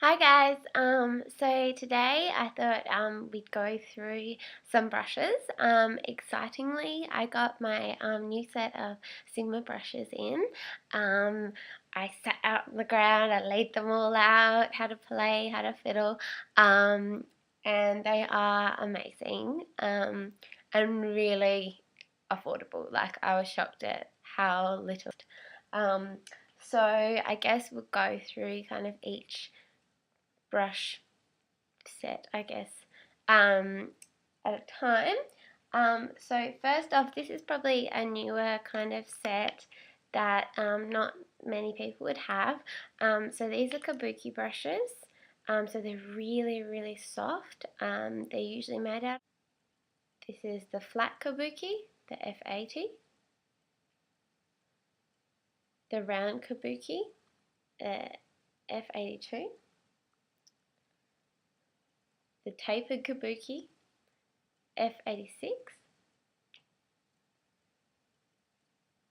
Hi guys, so today I thought we'd go through some brushes. Excitingly, I got my new set of Sigma brushes in. I sat out on the ground, I laid them all out, how to play, how to fiddle, and they are amazing and really affordable. Like, I was shocked at how little. Um, so I guess we'll go through kind of each brush set, I guess, at a time. So first off, this is probably a newer kind of set that not many people would have. So these are kabuki brushes. So they're really, really soft. They're usually made out. This is the flat kabuki, the F80. The round kabuki, F82. The tapered kabuki, F86.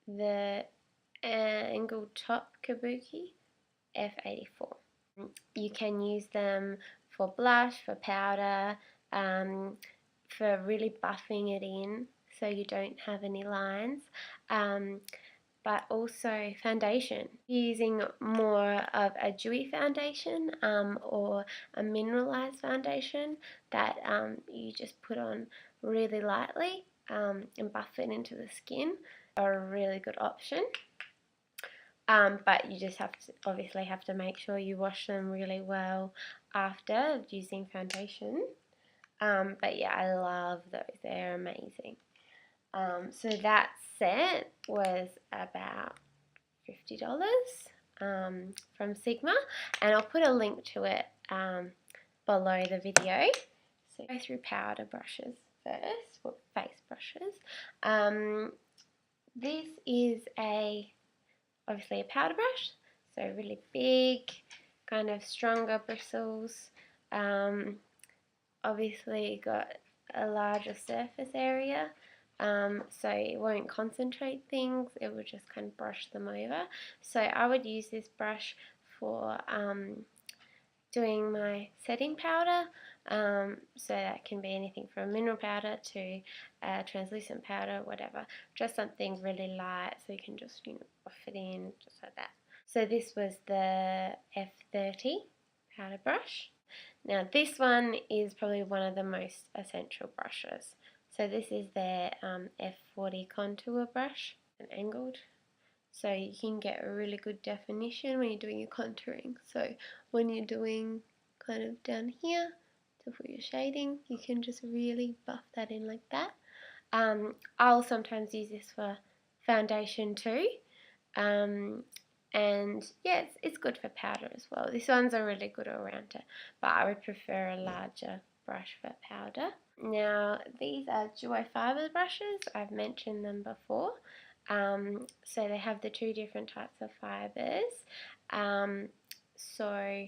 The angled top kabuki, F84. You can use them for blush, for powder, for really buffing it in so you don't have any lines, but also foundation. Using more of a dewy foundation or a mineralized foundation that you just put on really lightly and buff it into the skin are a really good option. But you just obviously have to make sure you wash them really well after using foundation. But yeah, I love those, they're amazing. So that set was about $50 from Sigma, and I'll put a link to it below the video. So go through powder brushes first, or face brushes. This is obviously a powder brush, so really big, kind of stronger bristles. Obviously got a larger surface area, so it won't concentrate things, it will just kind of brush them over. So I would use this brush for doing my setting powder, so that can be anything from mineral powder to translucent powder, whatever, just something really light so you can just buff it in just like that. So this was the F30 powder brush. Now this one is probably one of the most essential brushes. So this is their F40 contour brush, an angled. So you can get a really good definition when you're doing your contouring. So when you're doing kind of down here to put your shading, you can just really buff that in like that. I'll sometimes use this for foundation too. And yeah, it's good for powder as well. This one's a really good all-rounder, but I would prefer a larger brush for powder. Now these are Duo Fiber brushes. I've mentioned them before. So they have the two different types of fibers. So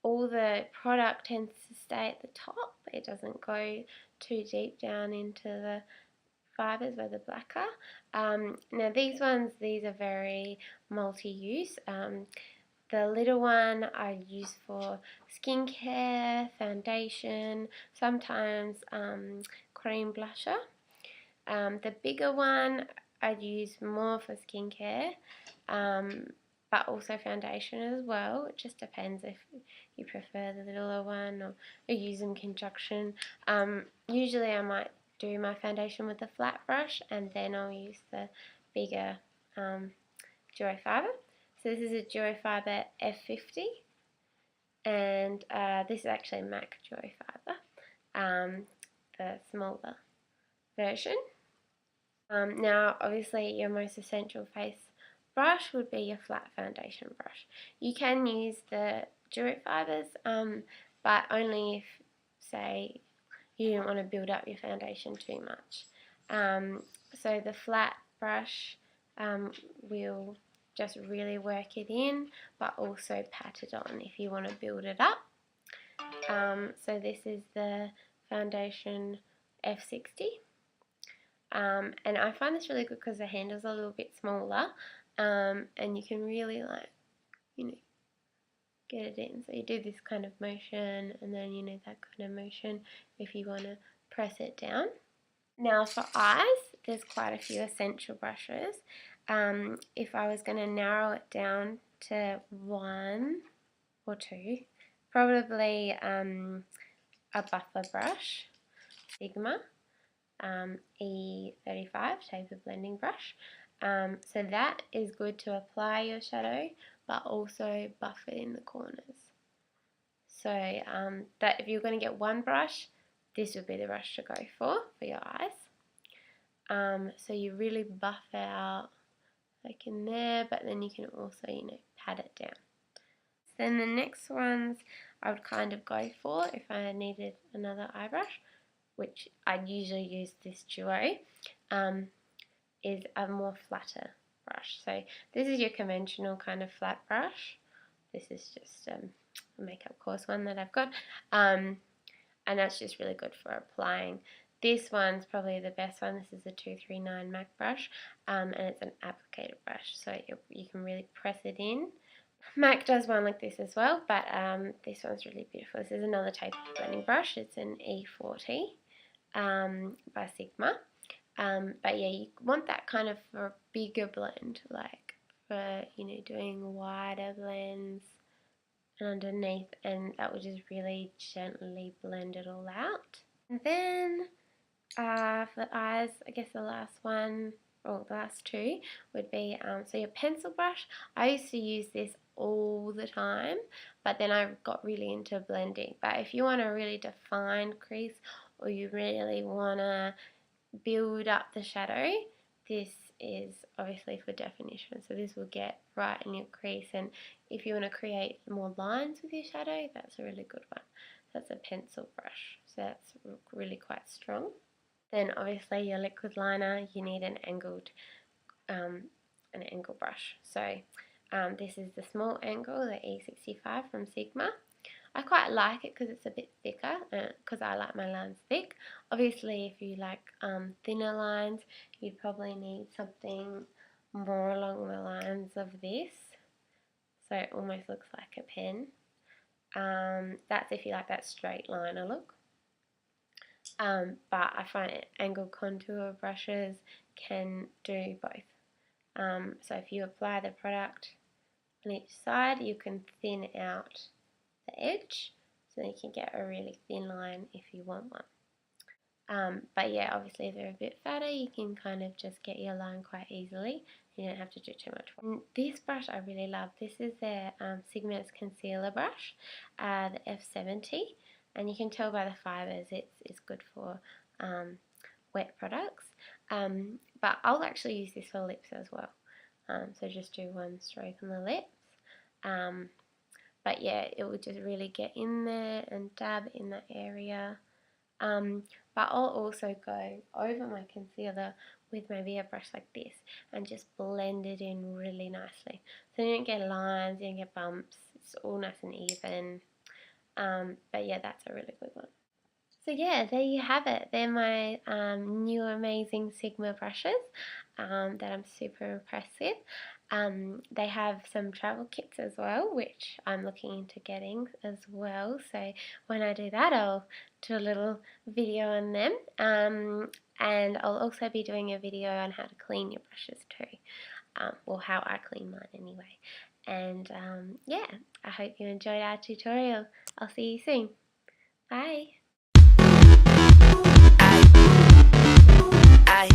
all the product tends to stay at the top. It doesn't go too deep down into the fibers where the black are. Now these are very multi-use. The little one I use for skincare, foundation, sometimes cream blusher. The bigger one I'd use more for skincare, but also foundation as well. It just depends if you prefer the littler one or use them in conjunction. Usually I might do my foundation with a flat brush and then I'll use the bigger Duo Fiber. So this is a Duo Fiber F50, and this is actually MAC Duo Fiber, the smaller version. Now obviously your most essential face brush would be your flat foundation brush. You can use the Duo Fibers, but only if, say, you don't want to build up your foundation too much. So the flat brush will just really work it in, but also pat it on if you want to build it up. So this is the foundation F60. And I find this really good because the handle's a little bit smaller, and you can really get it in. So you do this kind of motion, and then you know that kind of motion if you want to press it down. Now for eyes, there's quite a few essential brushes. If I was going to narrow it down to one or two, probably a buffer brush, Sigma, E35 taper blending brush. So that is good to apply your shadow, but also buff it in the corners. So that if you're going to get one brush, this would be the brush to go for your eyes. So you really buff out like in there, but then you can also, you know, pat it down. Then the next ones I would kind of go for if I needed another eye brush, which I'd usually use this duo, is a more flatter brush. So this is your conventional kind of flat brush. This is just a makeup course one that I've got, and that's just really good for applying. This one's probably the best one. This is a 239 MAC brush, and it's an applicator brush, so you can really press it in. MAC does one like this as well, but this one's really beautiful. This is another taper blending brush. It's an E40 by Sigma. But yeah, you want that kind of for a bigger blend, like for, you know, doing wider blends underneath, and that will just really gently blend it all out. And then for the eyes, I guess the last one, or the last two, would be, so your pencil brush. I used to use this all the time, but then I got really into blending. But if you want a really defined crease, or you really want to build up the shadow, this is obviously for definition. So this will get right in your crease, and if you want to create more lines with your shadow, that's a really good one. That's a pencil brush, so that's really quite strong. Then obviously your liquid liner, you need an angled brush. So this is the small angle, the E65 from Sigma. I quite like it because it's a bit thicker, because I like my lines thick. Obviously, if you like thinner lines, you'd probably need something more along the lines of this. So it almost looks like a pen. That's if you like that straight liner look. But I find angled contour brushes can do both. So if you apply the product on each side, you can thin out the edge, so you can get a really thin line if you want one. But yeah, obviously if they're a bit fatter, you can kind of just get your line quite easily. You don't have to do too much work. And this brush I really love. This is their Sigma's concealer brush, the F70, and you can tell by the fibres it's good for wet products. But I'll actually use this for lips as well. So just do one stroke on the lips. But yeah, it will just really get in there and dab in that area. But I'll also go over my concealer with maybe a brush like this and just blend it in really nicely. So you don't get lines, you don't get bumps, it's all nice and even. But yeah, that's a really good one. So yeah, there you have it. They're my new amazing Sigma brushes that I'm super impressed with. They have some travel kits as well, which I'm looking into getting as well. So when I do that, I'll do a little video on them. And I'll also be doing a video on how to clean your brushes too. Or how I clean mine anyway. And yeah, I hope you enjoyed our tutorial. I'll see you soon. Bye.